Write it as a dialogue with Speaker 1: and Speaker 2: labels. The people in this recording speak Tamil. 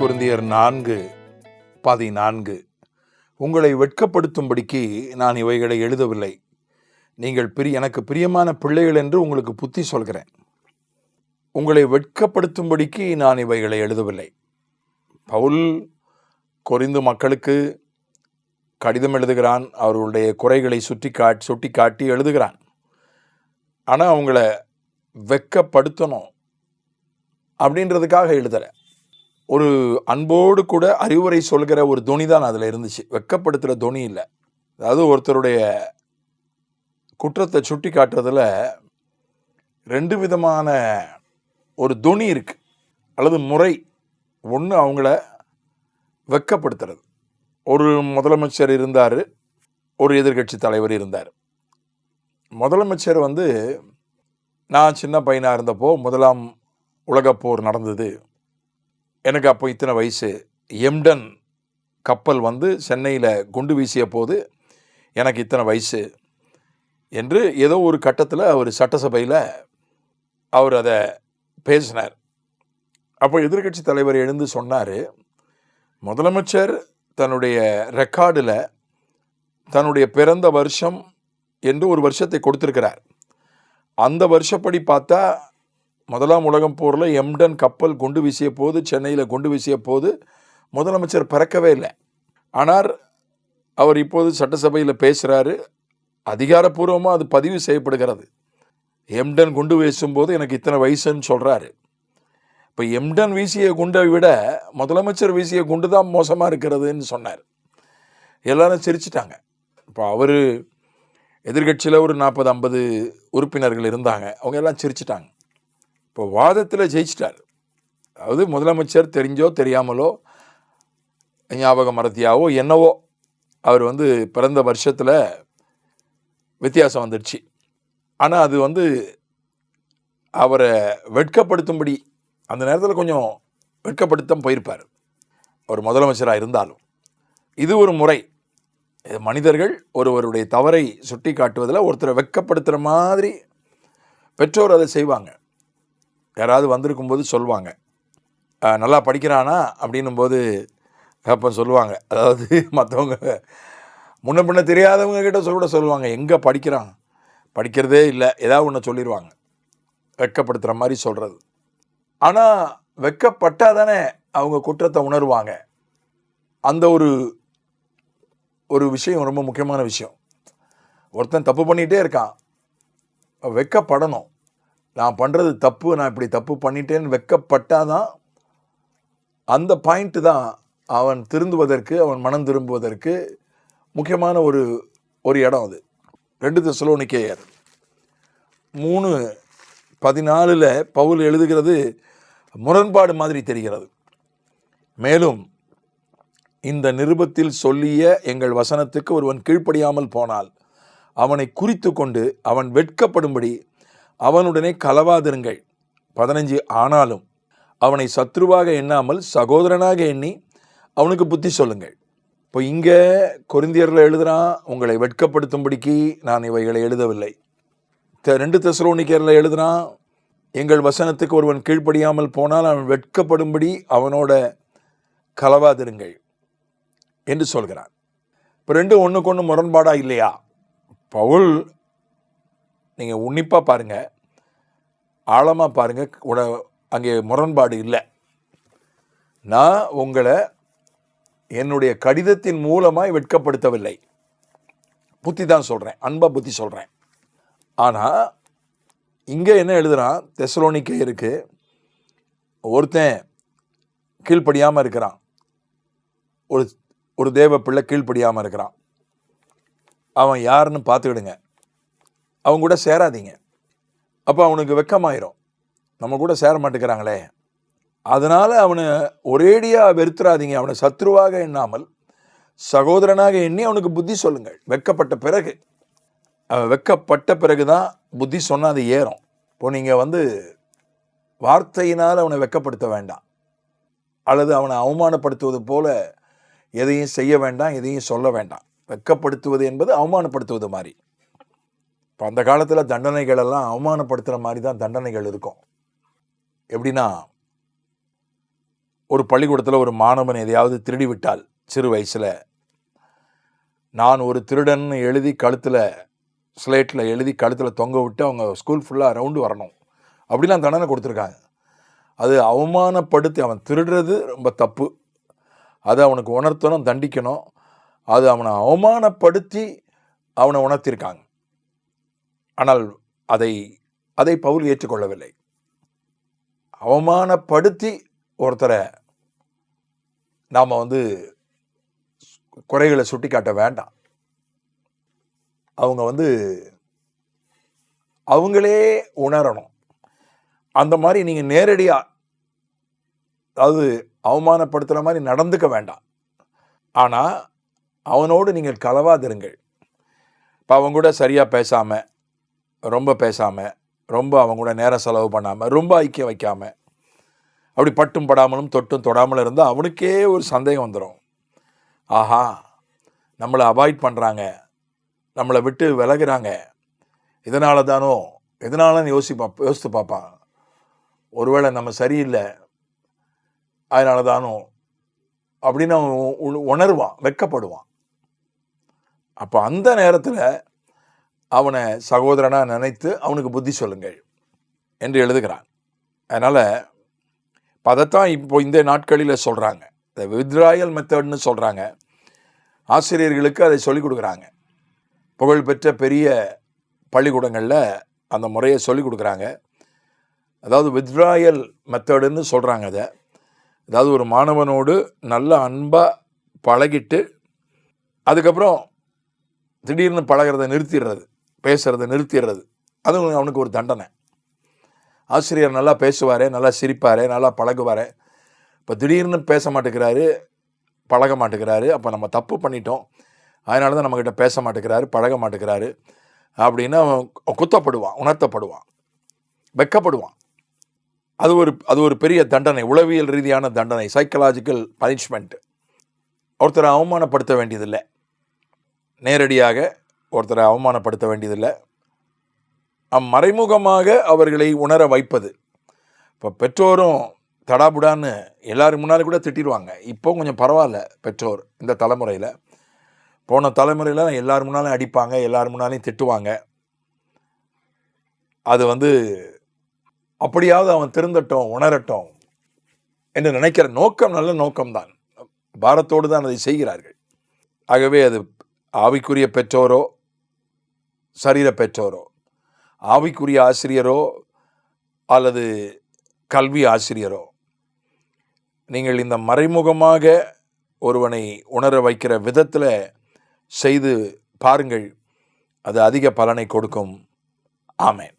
Speaker 1: கொரிந்தியர் 4:14 உங்களை வெட்கப்படுத்தும்படிக்கு நான் இவைகளை எழுதவில்லை, நீங்கள் எனக்கு பிரியமான பிள்ளைகள் என்று உங்களுக்கு புத்தி சொல்கிறேன். உங்களை வெட்கப்படுத்தும்படிக்கு நான் இவைகளை எழுதவில்லை. பவுல் கொரிந்து மக்களுக்கு கடிதம் எழுதுகிறான், அவர்களுடைய குறைகளை சுட்டி காட்டி எழுதுகிறான். ஆனால் அவங்கள வெட்கப்படுத்தணும் அப்படின்றதுக்காக எழுதலை. ஒரு அன்போடு கூட அறிவுரை சொல்கிற ஒரு துணி தான் அதில் இருந்துச்சு, வெட்கப்படுத்துகிற துணி இல்லை. அதாவது ஒருத்தருடைய குற்றத்தை சுட்டி காட்டுறதுல ரெண்டு விதமான ஒரு துணி இருக்கு அல்லது முறை. ஒன்று அவங்கள வெட்கப்படுத்துறது. ஒரு முதலமைச்சர் இருந்தார், ஒரு எதிர்கட்சி தலைவர் இருந்தார். முதலமைச்சர் நான் சின்ன பையனாக இருந்தப்போ முதலாம் உலகப்போர் நடந்தது, எனக்கு அப்போ இத்தனை வயசு, எம்டன் கப்பல் சென்னையில் குண்டு வீசிய போது எனக்கு இத்தனை வயசு என்று ஏதோ ஒரு கட்டத்தில் அவர் சட்டசபையில் அவர் அதை பேசினார். அப்போ எதிர்கட்சி தலைவர் எழுந்து சொன்னார், முதலமைச்சர் தன்னுடைய ரெக்கார்டில் தன்னுடைய பிறந்த வருஷம் என்று ஒரு வருஷத்தை கொடுத்துருக்கிறார். அந்த வருஷப்படி பார்த்தா முதலாம் உலகம் போரில் எம்டன் கப்பல் குண்டு வீசிய போது, சென்னையில் குண்டு வீசிய போது முதலமைச்சர் பிறக்கவே இல்லை. ஆனால் அவர் இப்போது சட்டசபையில் பேசுகிறாரு, அதிகாரப்பூர்வமாக அது பதிவு செய்யப்படுகிறது. எம்டன் குண்டு வீசும்போது எனக்கு இத்தனை வயசுன்னு சொல்கிறாரு. இப்போ எம்டன் வீசிய குண்டை விட முதலமைச்சர் வீசிய குண்டு தான் மோசமாக இருக்கிறதுன்னு சொன்னார். எல்லாரும் சிரிச்சிட்டாங்க. இப்போ அவர் எதிர்கட்சியில் ஒரு 40-50 உறுப்பினர்கள் இருந்தாங்க, அவங்க எல்லாம் சிரிச்சிட்டாங்க. இப்போ வாதத்தில் ஜெயிச்சிட்டார். அதாவது முதலமைச்சர் தெரிஞ்சோ தெரியாமலோ ஞாபக மறதியாவோ என்னவோ அவர் பிறந்த வருஷத்தில் வித்தியாசம் வந்துடுச்சு. ஆனால் அது அவரை வெட்கப்படுத்தும்படி அந்த நேரத்தில் கொஞ்சம் வெட்கப்படுத்த போயிருப்பார் ஒரு முதலமைச்சராக இருந்தாலும். இது ஒரு முறை. மனிதர்கள் ஒருவருடைய தவறை சுட்டி காட்டுவதில் ஒருத்தரை வெட்கப்படுத்துகிற மாதிரி பெற்றோர் அதை செய்வாங்க. யாராவது வந்திருக்கும்போது சொல்லுவாங்க, நல்லா படிக்கிறானா அப்படின்னும் போது அப்போ சொல்லுவாங்க, அதாவது மற்றவங்க முன்ன பின்ன தெரியாதவங்க கிட்ட கூட சொல்லுவாங்க, எங்கே படிக்கிறான், படிக்கிறதே இல்லை, ஏதாவது ஒன்று சொல்லிடுவாங்க, வெட்கப்படுத்துகிற மாதிரி சொல்கிறது. ஆனால் வெட்கப்பட்டால் தானே அவங்க குற்றத்தை உணர்வாங்க. அந்த ஒரு விஷயம் ரொம்ப முக்கியமான விஷயம். ஒருத்தன் தப்பு பண்ணிகிட்டே இருக்கான், வெட்கப்படணும். நான் பண்ணுறது தப்பு, நான் இப்படி தப்பு பண்ணிட்டேன்னு வெட்கப்பட்டால் தான் அந்த பாயிண்ட்டு தான் அவன் திருந்துவதற்கு, அவன் மனம் திரும்புவதற்கு முக்கியமான ஒரு இடம். அது 2 தெசலோனிக்கேயர் 3:14 பவுல் எழுதுகிறது முரண்பாடு மாதிரி தெரிகிறது. மேலும் இந்த நிருபத்தில் சொல்லிய எங்கள் வசனத்துக்கு ஒருவன் கீழ்ப்படியாமல் போனால் அவனை குறித்து கொண்டு அவன் வெட்கப்படும்படி அவனுடனே கலவாதிருங்கள். 15 ஆனாலும் அவனை சத்ருவாக எண்ணாமல் சகோதரனாக எண்ணி அவனுக்கு புத்தி சொல்லுங்கள். இப்போ இங்கே கொரிந்தியரில் எழுதுகிறான், உங்களை வெட்கப்படுத்தும்படிக்கு நான் இவைகளை எழுதவில்லை. 2 தெசலோனிக்கேயரில் எழுதுகிறான், எங்கள் வசனத்துக்கு ஒருவன் கீழ்ப்படியாமல் போனால் அவன் வெட்கப்படும்படி அவனோட கலவாதிருங்கள் என்று சொல்கிறான். இப்போ ரெண்டும் ஒன்றுக்கு ஒன்று முரண்பாடாக இல்லையா? பவுல் நீங்கள் உன்னிப்பாக பாருங்கள், ஆழமாக பாருங்கள், அங்கே முரண்பாடு இல்லை. நான் உங்களை என்னுடைய கடிதத்தின் மூலமாய் வெட்கப்படுத்தவில்லை, புத்தி தான் சொல்கிறேன், அன்பா புத்தி சொல்கிறேன். ஆனால் இங்கே என்ன எழுதுகிறான், தெசலோனிக்கேயருக்கு ஒருத்தன் கீழ்ப்படியாமல் இருக்கிறான், ஒரு தேவ பிள்ளை கீழ்ப்படியாமல் இருக்கிறான். அவன் யாருன்னு பார்த்துக்கிடுங்க, அவங்க கூட சேராதீங்க. அப்போ அவனுக்கு வெட்கமாயிரும், நம்ம கூட சேர மாட்டேங்கிறாங்களே. அதனால் அவனை ஒரேடியாக வெறுத்துறாதீங்க. அவனை சத்ருவாக எண்ணாமல் சகோதரனாக எண்ணி அவனுக்கு புத்தி சொல்லுங்கள். வெட்கப்பட்ட பிறகு, அவன் வெட்கப்பட்ட பிறகு தான் புத்தி சொன்னால் அது ஏறும். இப்போ நீங்கள் வார்த்தையினால் அவனை வெட்கப்படுத்த வேண்டாம், அல்லது அவனை அவமானப்படுத்துவது போல எதையும் செய்ய வேண்டாம், எதையும் சொல்ல வேண்டாம். வெட்கப்படுத்துவது என்பது அவமானப்படுத்துவது மாதிரி. இப்போ அந்த காலத்தில் தண்டனைகள் எல்லாம் அவமானப்படுத்துகிற மாதிரி தான் தண்டனைகள் இருக்கும். எப்படின்னா, ஒரு பள்ளிக்கூடத்தில் ஒரு மாணவன் எதையாவது திருடி விட்டால் சிறு வயசில், நான் ஒரு திருடன்னு எழுதி கழுத்தில் ஸ்லேட்டில் எழுதி கழுத்தில் தொங்க விட்டு அவங்க ஸ்கூல் ஃபுல்லாக ரவுண்டு வரணும் அப்படிலாம் தண்டனை கொடுத்துருக்காங்க. அது அவமானப்படுத்தி, அவன் திருடுறது ரொம்ப தப்பு, அதை அவனுக்கு உணர்த்தணும், தண்டிக்கணும். அது அவனை அவமானப்படுத்தி அவனை உணர்த்தியிருக்காங்க. ஆனால் அதை பவுல் ஏற்றுக்கொள்ளவில்லை. அவமானப்படுத்தி ஒருத்தரை நாம் குறைகளை சுட்டி காட்ட வேண்டாம். அவங்க அவங்களே உணரணும். அந்த மாதிரி நீங்கள் நேரடியாக, அதாவது அவமானப்படுத்துகிற மாதிரி நடந்துக்க வேண்டாம். ஆனால் அவனோடு நீங்கள் கலவாதிருங்கள். இப்போ அவங்க கூட சரியாக பேசாமல், ரொம்ப பேசாமல், ரொம்ப அவங்க கூட நேரம் செலவு பண்ணாமல், ரொம்ப ஐக்கியம் வைக்காமல், அப்படி பட்டும் படாமலும் தொட்டும் தொடாமலும் இருந்தால் அவனுக்கே ஒரு சந்தேகம் வந்துடும். ஆஹா, நம்மளை அவாய்ட் பண்ணுறாங்க, நம்மளை விட்டு விலகுறாங்க, எதனாலன்னு யோசித்து பார்ப்பான். ஒருவேளை நம்ம சரியில்லை, அதனால தானோ அப்படின்னு அவன் உணர்வான், வெட்கப்படுவான். அப்போ அந்த நேரத்தில் அவனை சகோதரனாக நினைத்து அவனுக்கு புத்தி சொல்லுங்கள் என்று எழுதுகிறான். அதனால் அதைத்தான் இப்போ இந்த நாட்களில் சொல்கிறாங்க, இந்த வித்ராயல் மெத்தட்னு சொல்கிறாங்க. ஆசிரியர்களுக்கு அதை சொல்லிக் கொடுக்குறாங்க. புகழ்பெற்ற பெரிய பள்ளிக்கூடங்களில் அந்த முறையை சொல்லிக் கொடுக்குறாங்க. அதாவது வித்ராயல் மெத்தடுன்னு சொல்கிறாங்க. அதாவது ஒரு மாணவனோடு நல்ல அன்பாக பழகிட்டு அதுக்கப்புறம் திடீர்னு பழகிறத நிறுத்திடுறது, பேசுகிறத நிறுத்திடுறது, அது அவனுக்கு ஒரு தண்டனை. ஆசிரியர் நல்லா பேசுவார், நல்லா சிரிப்பார், நல்லா பழகுவார். இப்போ திடீர்னு பேச மாட்டேங்கிறாரு, பழக மாட்டேங்கிறாரு, அப்போ நம்ம தப்பு பண்ணிட்டோம், அதனால தான் நம்மக்கிட்ட பேச மாட்டேங்கிறாரு, பழக மாட்டேங்கிறாரு அப்படின்னு அவன் குத்தப்படுவான், உணர்த்தப்படுவான், வெட்கப்படுவான். அது ஒரு பெரிய தண்டனை, உளவியல் ரீதியான தண்டனை, சைக்கலாஜிக்கல் பனிஷ்மெண்ட். ஒருத்தரை அவமானப்படுத்த வேண்டியதில்லை, நேரடியாக ஒருத்தரை அவமானப்படுத்த வேண்டியதில்லை, மறைமுகமாக அவர்களை உணர வைப்பது. இப்போ பெற்றோரும் தடாபுடான்னு எல்லாரும் முன்னாலும் கூட திட்டிடுவாங்க. இப்போ கொஞ்சம் பரவாயில்ல பெற்றோர் இந்த தலைமுறையில். போன தலைமுறையில் எல்லாரும் முன்னாலும் அடிப்பாங்க, எல்லாரும் முன்னாலையும் திட்டுவாங்க. அது அப்படியாவது அவன் திருந்தட்டும், உணரட்டும் என்று நினைக்கிற நோக்கம் நல்ல நோக்கம்தான், பாரத்தோடு தான் அதை செய்கிறார்கள். ஆகவே அது ஆவிக்குரிய பெற்றோரோ சரீர பெற்றோரோ, ஆவிக்குரிய ஆசிரியரோ அல்லது கல்வி ஆசிரியரோ, நீங்கள் இந்த மறைமுகமாக ஒருவனை உணர வைக்கிற விதத்தில் செய்து பாருங்கள், அது அதிக பலனை கொடுக்கும். ஆமென்.